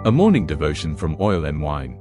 A morning devotion from Oil and Wine.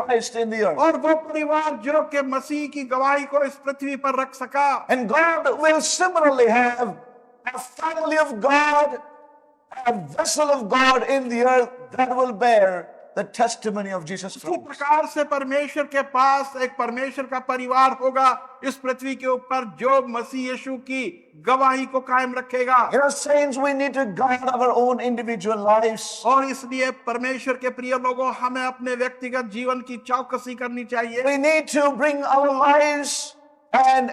Christ in the earth. और वो परिवार जो कि मसीह की गवाही को इस पृथ्वी पर रख सका। And God will similarly have a family of God, a vessel of God in the earth that will bear the testimony of Jesus इसी Christ. प्रकार से परमेश्वर के पास एक परमेश्वर का परिवार होगा इस पृथ्वी के ऊपर जो मसीह यीशु की गवाही को कायम रखेगा। You know, saints, we need to guard our own individual lives. और इसलिए परमेश्वर के प्रिय लोगों, हमें अपने व्यक्तिगत जीवन की चौकसी करनी चाहिए। We need to bring our lives and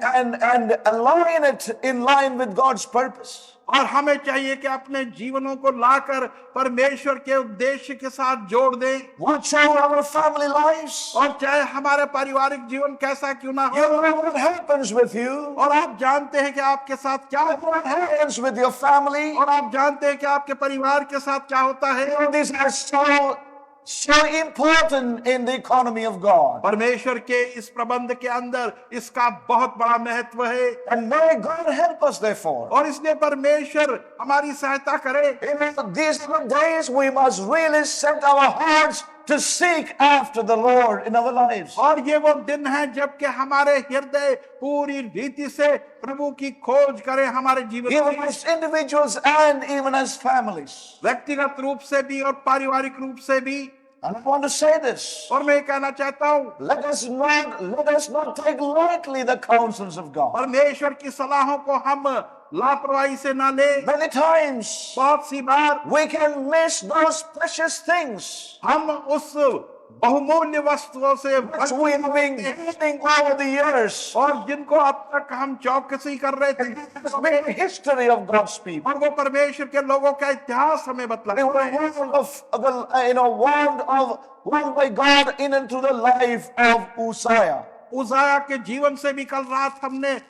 align it in line with God's purpose. और हमें चाहिए कि अपने जीवनों को लाकर परमेश्वर के उद्देश्य के साथ जोड़ दें। Watch over our family lives. और चाहे हमारे पारिवारिक जीवन कैसा क्यों ना You हो, know what happens with you, और आप जानते हैं कि आपके साथ क्या होता what है, happens with your family. और आप जानते हैं कि आपके परिवार के साथ क्या होता है। You know, these are so important in the economy of God. परमेश्वर के इस प्रबंध के अंदर इसका बहुत बड़ा महत्व है। And may God help us therefore. और इसलिए परमेश्वर हमारी सहायता करे। You know, these are the days we must really set our hearts to seek after the Lord in our lives. और ये वो दिन है जबकि हमारे हृदय पूरी रीति से प्रभु की खोज करें हमारे जीवन Even में, as individuals and even as families. व्यक्तिगत रूप से भी और पारिवारिक रूप से भी। And I want to say this. और मैं कहना चाहता हूँ, Let us not take lightly the counsels of God. परमेश्वर की सलाहों को हम लापरवाही से ना ले। Many times बहुत सी बार we can miss those precious things हम उस बहुमूल्य वस्तुओं से which we have been gaining over the years. और जिनको अब तक हम चौकसी कर रहे थे, It's been a history of God's people. और वो परमेश्वर के लोगों का इतिहास हमें We बतलाता were warned by God in into the life of Uzziah. उजाया के जीवन से भी कल रात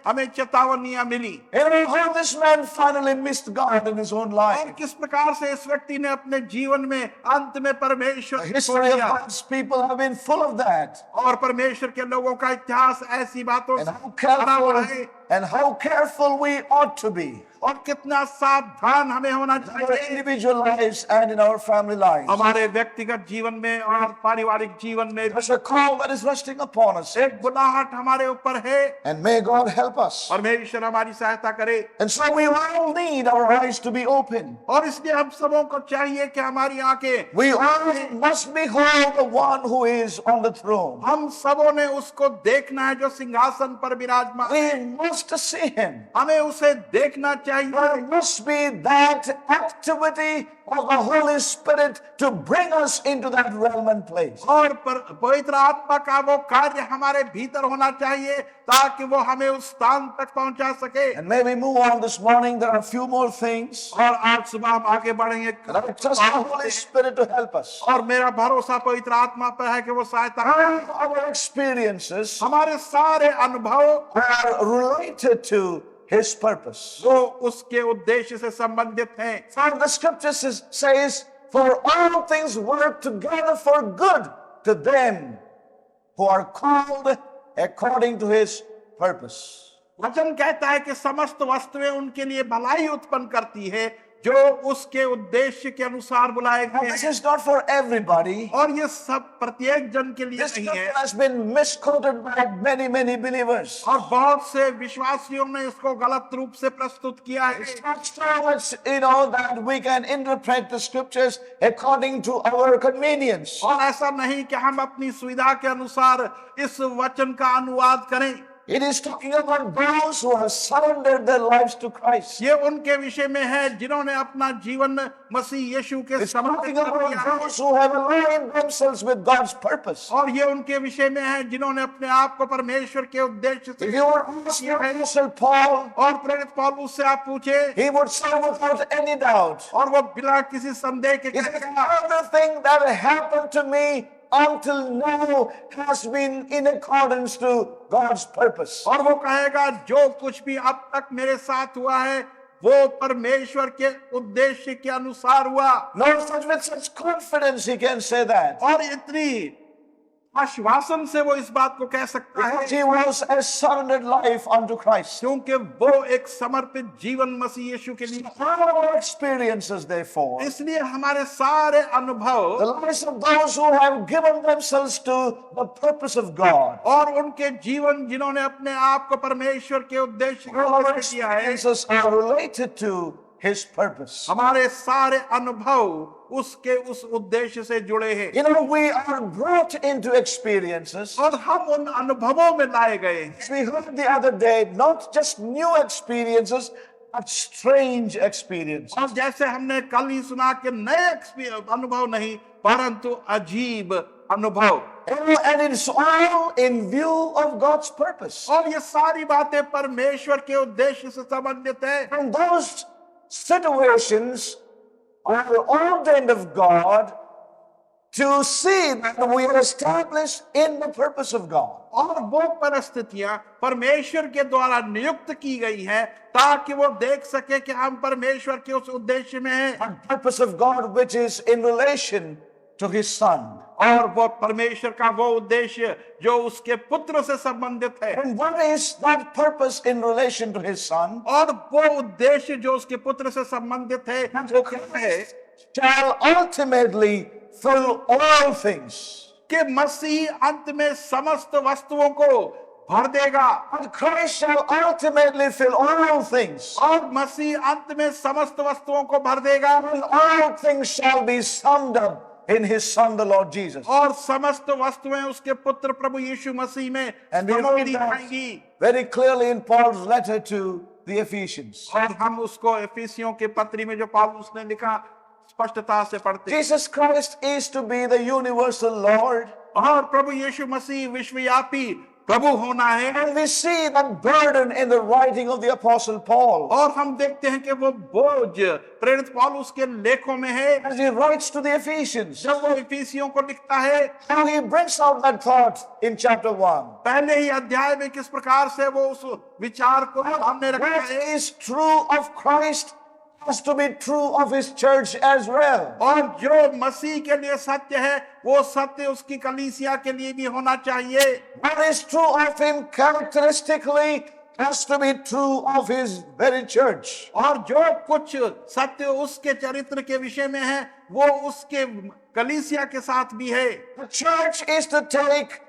हमें चेतावनियां मिली। You know how this man finally missed God in his own और life. किस प्रकार से इस व्यक्ति ने अपने जीवन में अंत में परमेश्वर The को history of छोड़ दिया। God's people have been full of that. और परमेश्वर के लोगों का इतिहास ऐसी बातों And से how भरा हुआ careful है। and how careful we ought to be और कितना सावधान हमें होना in our चाहिए individual lives and in our family lives. हमारे व्यक्तिगत जीवन में और पारिवारिक जीवन में। There's a call that is resting upon us. एक बुलाहट हमारे ऊपर है, And may God help us. परमेश्वर हमारी सहायता करे। And so we all need our eyes to be open. और इसलिए हम सबों को चाहिए कि हमारी आंखें, We all must behold the one who is on the throne. हम सबों ने उसको देखना है जो सिंहासन पर विराजमान है। We must see him. हमें उसे देखना चाहिए। There must be that activity of the Holy Spirit to bring us into that realm and place. और पवित्र आत्मा का वो कार्य हमारे भीतर होना चाहिए ताकि वो हमें उस स्थान तक पहुंचा सके। And may we move on this morning. There are a few more things. और आज सुबह हम आगे बढ़ेंगे। And I trust the Holy Spirit to help us. और मेरा भरोसा पवित्र आत्मा पर है कि वो सहायता करे। Our experiences हमारे सारे अनुभव are related to His purpose. वो उसके उद्देश्य से संबंधित हैं। For the scripture says, for all things work together for good to them who are called according to His purpose. वचन कहता है कि समस्त वस्तुएं उनके लिए भलाई उत्पन्न करती है जो उसके उद्देश्य के अनुसार बुलाए Now, गए this हैं। is not for everybody. और ये सब प्रत्येक जन के लिए This नहीं scripture है। has been misquoted by many believers. और बहुत से विश्वासियों ने इसको गलत रूप से प्रस्तुत किया है। It's not so much, that we can interpret the scriptures according to our convenience. और ऐसा नहीं कि हम अपनी सुविधा के अनुसार इस वचन का अनुवाद करें। It is talking about those who have surrendered their lives to Christ. ये उनके विषय में है जिन्होंने अपना जीवन मसीह यीशु के It's समर्पित talking कर about दिया है। those who have aligned themselves with God's purpose. और ये उनके विषय में है जिन्होंने अपने आप को परमेश्वर के उद्देश्य से If you were asked the Apostle Paul, और प्रेरित पौलुस से आप पूछे he would say without any doubt, और वो बिना किसी संदेह के it is कहेगा, everything that happened to me until now has been in accordance to God's purpose. और वो कहेगा जो कुछ भी अब तक मेरे साथ हुआ है वो परमेश्वर के उद्देश्य के अनुसार हुआ। With such confidence he can say that. और इतनी आश्वासन से वो इस बात को कह सकता है, Because he was a surrendered life unto Christ. क्योंकि वो एक समर्पित जीवन मसीह यीशु के लिए। All our experiences, therefore, इसलिए हमारे सारे अनुभव the lives of those who have given themselves to the purpose of God, और उनके जीवन जिन्होंने अपने आप को परमेश्वर के उद्देश्य all our को दिया है, experiences are related to his purpose. हमारे सारे अनुभव उसके उस उद्देश्य से जुड़े हैं। You know, we are brought into experiences. और हम उन अनुभवों में लाए गए हैं। As we heard the other day, not just new experiences, but strange experiences. और जैसे हमने कल ही सुना कि नए अनुभव नहीं, परंतु अजीब अनुभव। And it's all in view of God's purpose. और ये सारी बातें परमेश्वर के उद्देश्य से संबंधित है। And those situations are ordained of God to see that we are established in the purpose of God. और वो परिस्थितियां परमेश्वर के द्वारा नियुक्त की गई हैं ताकि वो देख सके कि हम परमेश्वर के उस उद्देश्य में हैं। The purpose of God which is in relation to his son. और वो परमेश्वर का वो उद्देश्य जो उसके पुत्र से संबंधित है। And what is that purpose in relation to his son? और वो उद्देश्य जो उसके पुत्र से संबंधित है वो क्या है? Shall ultimately fill all things. कि मसीह अंत में समस्त वस्तुओं को भर देगा। And Christ shall ultimately fill all things. और मसीह अंत में समस्त वस्तुओं को भर देगा। And all things shall be summed up in his son, the Lord Jesus. और समस्त वस्तुएं उसके पुत्र प्रभु यीशु मसीह में And we know समाप्ति that पाएंगी। very clearly in Paul's letter to the Ephesians. और हम उसको एफिसियों के पत्री में जो पौलुस ने लिखा स्पष्टता से पढ़ते हैं। Jesus Christ is to be the universal Lord. और प्रभु यीशु मसीह विश्वव्यापी प्रभु होना है। And we see that burden in the writing of the Apostle Paul. और हम देखते हैं कि वो बोझ प्रेरित पौलुस के लेखों में है। As he writes to the Ephesians, जब वो इफिसियों को लिखता है, how he brings out that thought in chapter 1. पहले ही अध्याय में किस प्रकार से वो उस विचार को हमने रखा What है। is true of Christ has to be true of his church as well. और जो मसीह के लिए सत्य है वो सत्य उसकी कलीसिया के लिए भी होना चाहिए। What is true of him characteristically has to be true of his very church. और जो कुछ सत्य उसके चरित्र के विषय में है वो उसके कलीसिया के साथ भी है। The church is to take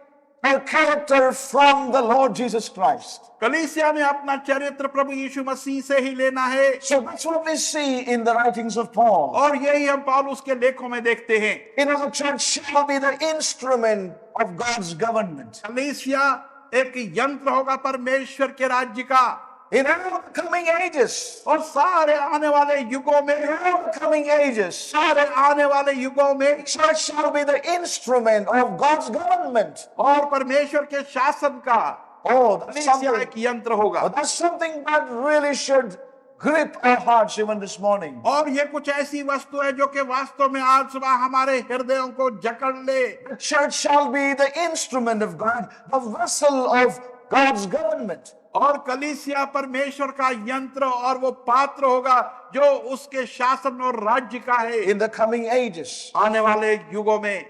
her character from the Lord Jesus Christ. कलीसिया ने अपना चरित्र प्रभु यीशु मसीह से ही लेना है। So that's what we see in the writings of Paul. और यही हम पौलुस के लेखों में देखते हैं। You know, the church shall be the instrument of God's government. कलीसिया एक यंत्र होगा परमेश्वर के राज्य का। In all the coming ages, और सारे आने वाले युगों में, in all the coming ages, सारे आने वाले युगों में the church shall be the instrument of God's government. और परमेश्वर के शासन का Oh, that's कलीसिया something, एक यंत्र होगा। that's something that really should grip our hearts even this morning. और ये कुछ ऐसी वस्तु है जो कि वास्तव में आज सुबह हमारे हृदयों को जकड़ ले। The church shall be the instrument of God, the vessel of God's government. और कलीसिया परमेश्वर का यंत्र और वो पात्र होगा जो उसके शासन और राज्य का है In the coming ages. आने वाले युगों में।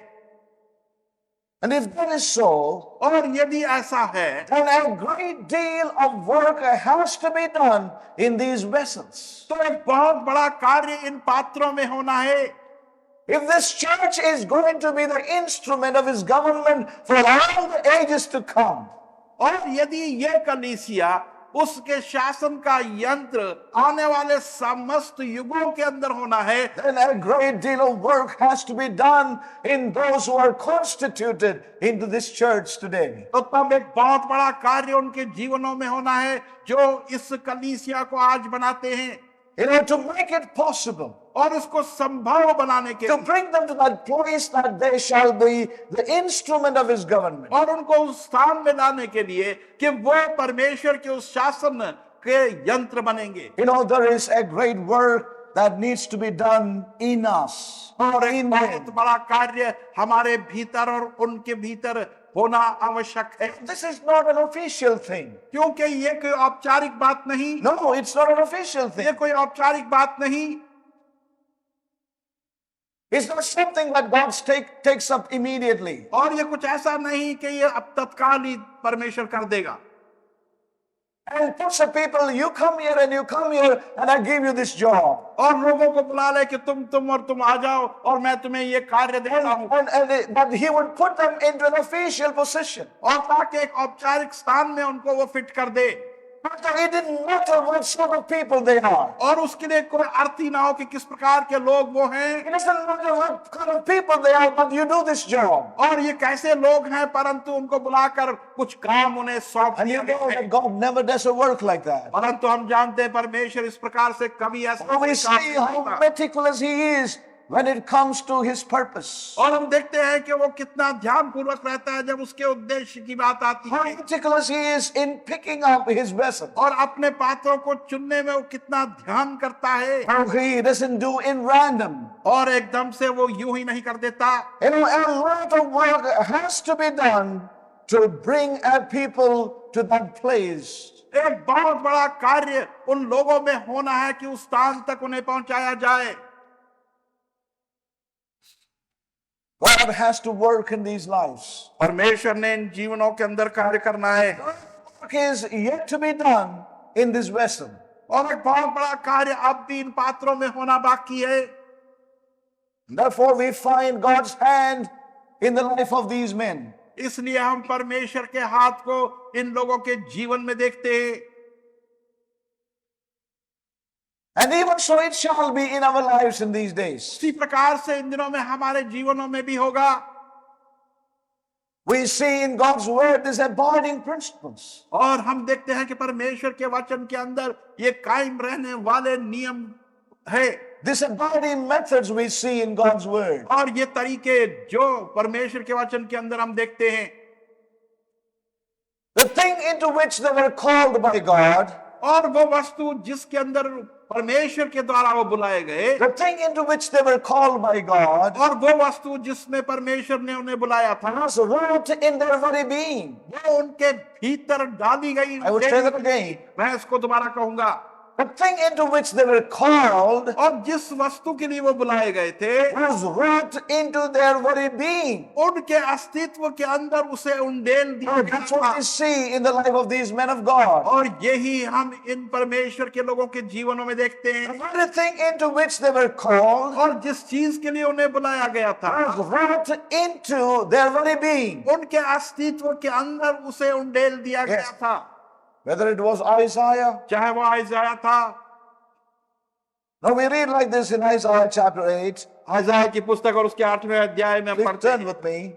And if that is so, और यदि ऐसा है then a great deal of work has to be done in these vessels. तो एक बहुत बड़ा कार्य इन पात्रों में होना है। If this church is going to be the instrument of his government for all the ages to come, और यदि ये कलीसिया उसके शासन का यंत्र आने वाले समस्त युगों के अंदर होना है, then a great deal of work has to be done in those who are constituted into this church today. तो तब एक बहुत बड़ा कार्य उनके जीवनों में होना है जो इस कलीसिया को आज बनाते हैं। You know, to make it possible, और इसको संभव बनाने के to bring them to that place that they shall be the instrument of his government. और उनको उस स्थान में लाने के लिए कि वो परमेश्वर के उस शासन के यंत्र बनेंगे। You know, there is a great work that needs to be done in us. और एक In बहुत them. बड़ा कार्य हमारे भीतर और उनके भीतर होना आवश्यक है। This is not an official thing. क्योंकि ये कोई औपचारिक बात नहीं, No, it's not an official thing. ये कोई औपचारिक बात नहीं। It's not something that God takes up immediately. और ये कुछ ऐसा नहीं कि ये अब तत्काल ही परमेश्वर कर देगा। And puts the people, you come here and you come here and I give you this job. और लोगों को बुला ले कि तुम आ जाओ और मैं तुम्हें ये कार्य देता हूँ। But he would put them into an official position. और ताकि एक औपचारिक स्थान में उनको वो फिट कर दे। But it didn't matter what sort of people they are. और उसके लिए कोई अर्थ ही ना हो कि किस प्रकार के लोग वो हैं। It doesn't matter what kind of people they are, but you do this job. और ये कैसे लोग हैं, परंतु उनको बुलाकर कुछ काम उन्हें सौंप And दिया you know गया है। that God never does a work like that. परंतु हम जानते हैं परमेश्वर इस प्रकार से कभी ऐसा So we काम see नहीं how करता। meticulous he is when it comes to his purpose. और हम देखते हैं कि वो कितना ध्यान पूर्वक रहता है जब उसके उद्देश्य की बात आती How है। meticulous he is in picking up his vessel. और अपने पात्रों को चुनने में वो कितना ध्यान करता है। How he doesn't do in random. और एकदम से वो यूं ही नहीं कर देता। You know, a lot of work has to be done to bring a people to that place. एक बहुत बड़ा कार्य उन लोगों में होना है कि उस स्थान तक उन्हें पहुंचाया जाए। God has to work in these lives. परमेश्वर ने इन जीवनों के अंदर कार्य करना है। Work is yet to be done in this vessel. और एक बहुत बड़ा कार्य अब भी इन पात्रों में होना बाकी है। Therefore, we find God's hand in the life of these men. इसलिए हम परमेश्वर के हाथ को इन लोगों के जीवन में देखते हैं। And even so it shall be in our lives in these days. इसी प्रकार से इन दिनों में हमारे जीवनों में भी होगा। We see in God's word these abiding principles. और हम देखते हैं कि परमेश्वर के वचन के अंदर ये कायम रहने वाले नियम है। These abiding methods we see in God's word. और ये तरीके जो परमेश्वर के वचन के अंदर हम देखते हैं। The thing into which they were called by God, और वो वस्तु जिसके अंदर परमेश्वर के द्वारा वो बुलाए गए, the thing into which they were called by God, और वो वस्तु जिसमें परमेश्वर ने उन्हें बुलाया था, was wrought in their very being. वो उनके भीतर डाली गई। I would say that again. मैं इसको दोबारा कहूंगा। The thing into which they were called और जिस वस्तु के लिए वो बुलाए गए थे, was wrought into their very being. उनके अस्तित्व के अंदर उसे उंडेल दिया गया That's what था। we see in the life of these men of God. और यही हम इन परमेश्वर के लोगों के जीवनों में देखते The हैं। very thing into which they were called और जिस चीज के लिए उन्हें बुलाया गया था, was wrought into their very being. उनके अस्तित्व के अंदर उसे उंडेल दिया गया Yes. था। Whether it was Isaiah. चाहे वो आइज़ाया था। Now we read like this in Isaiah chapter 8. आइज़ाया की पुस्तक और उसके 8वें अध्याय में Please पढ़ते turn हैं। with me.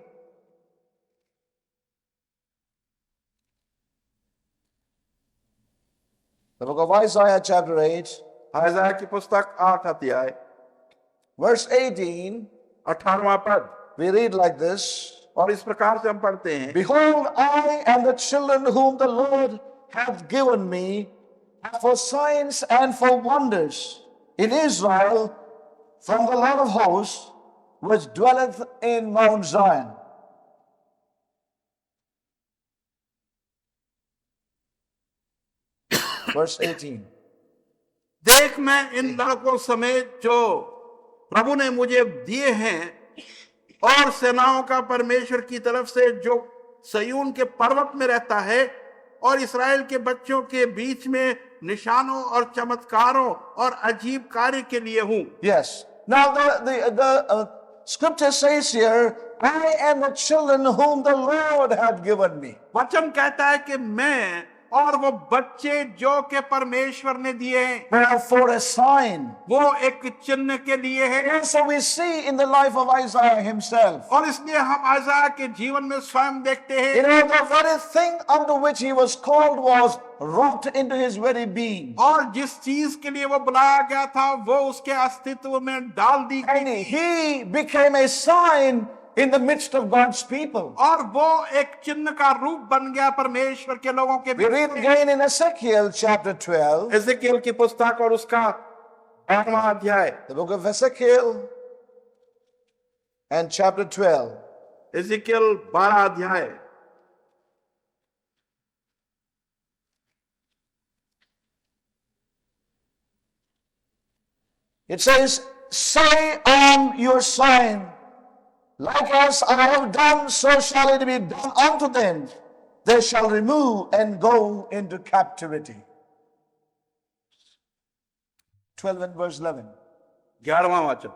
The book of Isaiah chapter 8, आइज़ाया की पुस्तक 8 अध्याय verse 18. 18वां पद। We read like this. और इस प्रकार से हम पढ़ते हैं। Behold, I and the children whom the Lord hath given me are for signs and for wonders in Israel from the Lord of hosts, which dwelleth in Mount Zion. Verse 18. देख मैं इन लड़कों समेत जो प्रभु ने मुझे दिए हैं और सेनाओं का परमेश्वर की तरफ से जो सयून के पर्वत में रहता है और इस्राएल के बच्चों के बीच में निशानों और चमत्कारों और अजीब कार्य के लिए हूं। Yes. Now the scripture says here, I am the children whom the Lord hath given me. वचन कहता है कि मैं और वो बच्चे जो के परमेश्वर ने दिए हैं, They are for a sign. वो एक चिन्ह के लिए है। And so we see in the life of Isaiah himself. और इसलिए हम आइज़ाया के जीवन में स्वयं देखते हैं। You know, the very thing unto which he was called was wrought into his very being. और जिस चीज के लिए वो बुलाया गया था वो उसके अस्तित्व में डाल दी And गई। he became a sign in the midst of God's people. और वो एक चिन्ह का रूप बन गया परमेश्वर के लोगों के We read बीच में। again in Ezekiel chapter 12, एजेकिएल की पुस्तक और उसका 12वां अध्याय। the book of Ezekiel and chapter 12. एजेकिएल 12 अध्याय। It says, say on your sign, like as I have done, so shall it be done unto them. They shall remove and go into captivity. 12 and verse 11. 11वां वचन।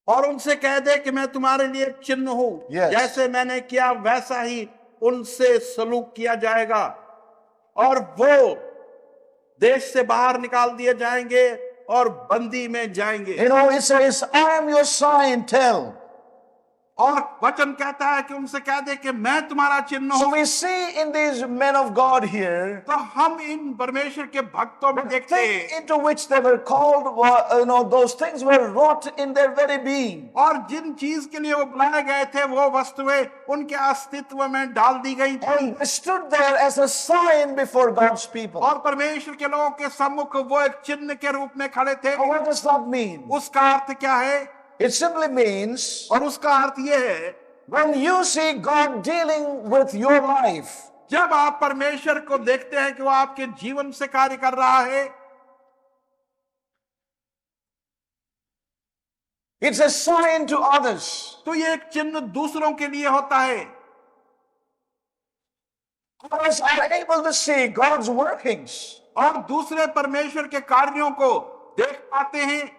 और उनसे कह दे कि मैं तुम्हारे लिए चिन्ह हूं, Yes. जैसे मैंने किया वैसा ही उनसे सलूक किया जाएगा, और वो देश से बाहर निकाल दिए जाएंगे और बंदी में जाएंगे। You know, it says, I am your sign, tell. और वचन कहता है कि उनसे कह दे कि मैं तुम्हारा चिन्ह So हूं। we see in these men of God here, तो हम इन परमेश्वर के भक्तों में the देखते thing हैं, into which they were called, were, those things were wrought in their very being. और जिन चीज के लिए वो बुलाए गए थे वो वस्तुएं उनके अस्तित्व में डाल दी गई थी, And they stood there as a sign before God's people. और परमेश्वर के लोगों के सम्मुख वो एक चिन्ह के रूप में खड़े थे। Now, what does that mean? उसका अर्थ क्या है? It simply means और उसका अर्थ ये है, when you see God dealing with your life, जब आप परमेश्वर को देखते हैं कि वो आपके जीवन से कार्य कर रहा है, it's a sign to others. तो ये एक चिन्ह दूसरों के लिए होता है। Others are able to see God's workings. और दूसरे परमेश्वर के कार्यों को देख पाते हैं,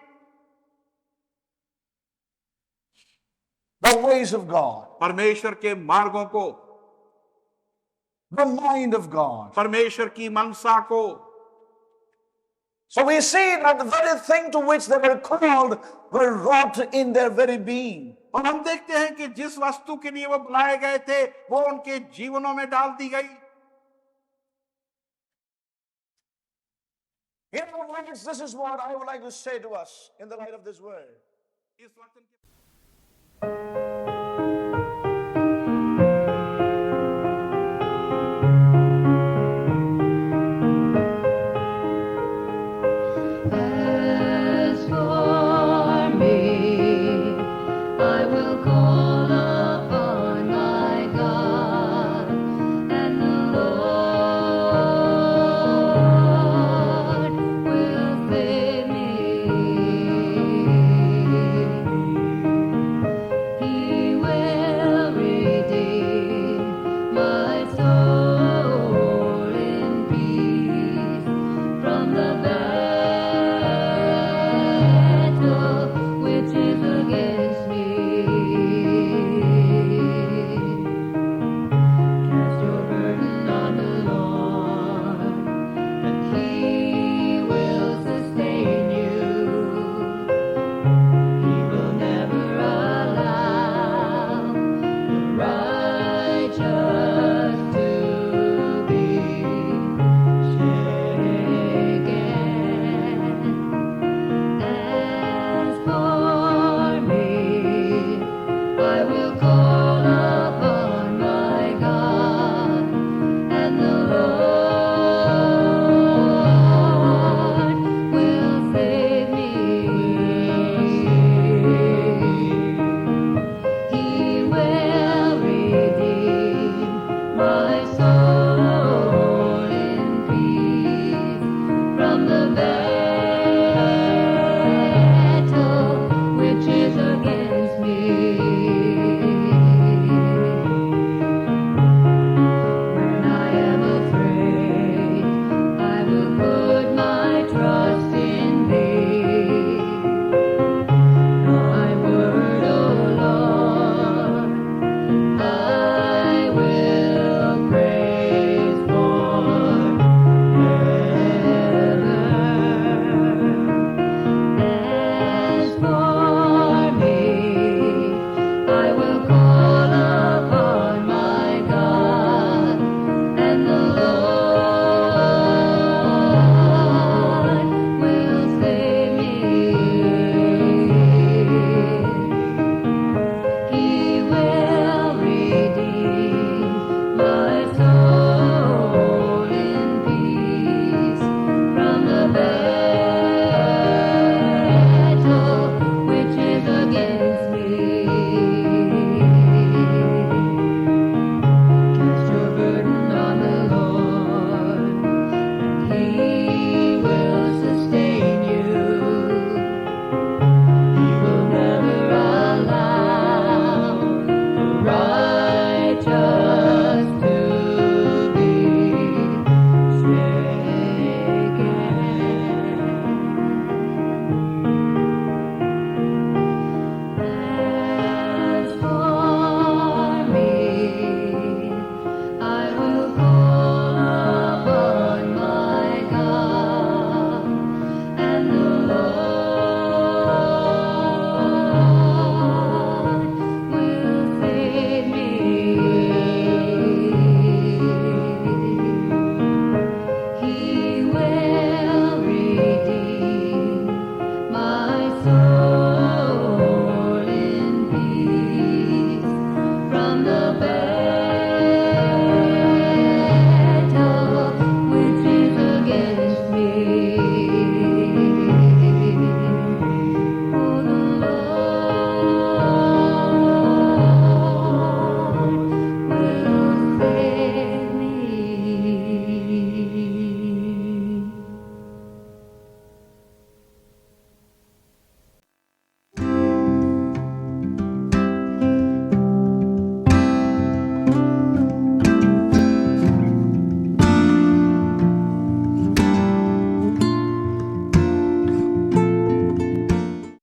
The ways of God, परमेश्वर के मार्गों को, the mind of God. परमेश्वर की मनसा को। So we see that the very thing to which they were called were wrought in their very being. और हम देखते हैं कि जिस वस्तु के लिए वो बुलाए गए थे वो उनके जीवनों में डाल दी गई। In other words, this is what I would like to say to us in the light of this word. इस वचन के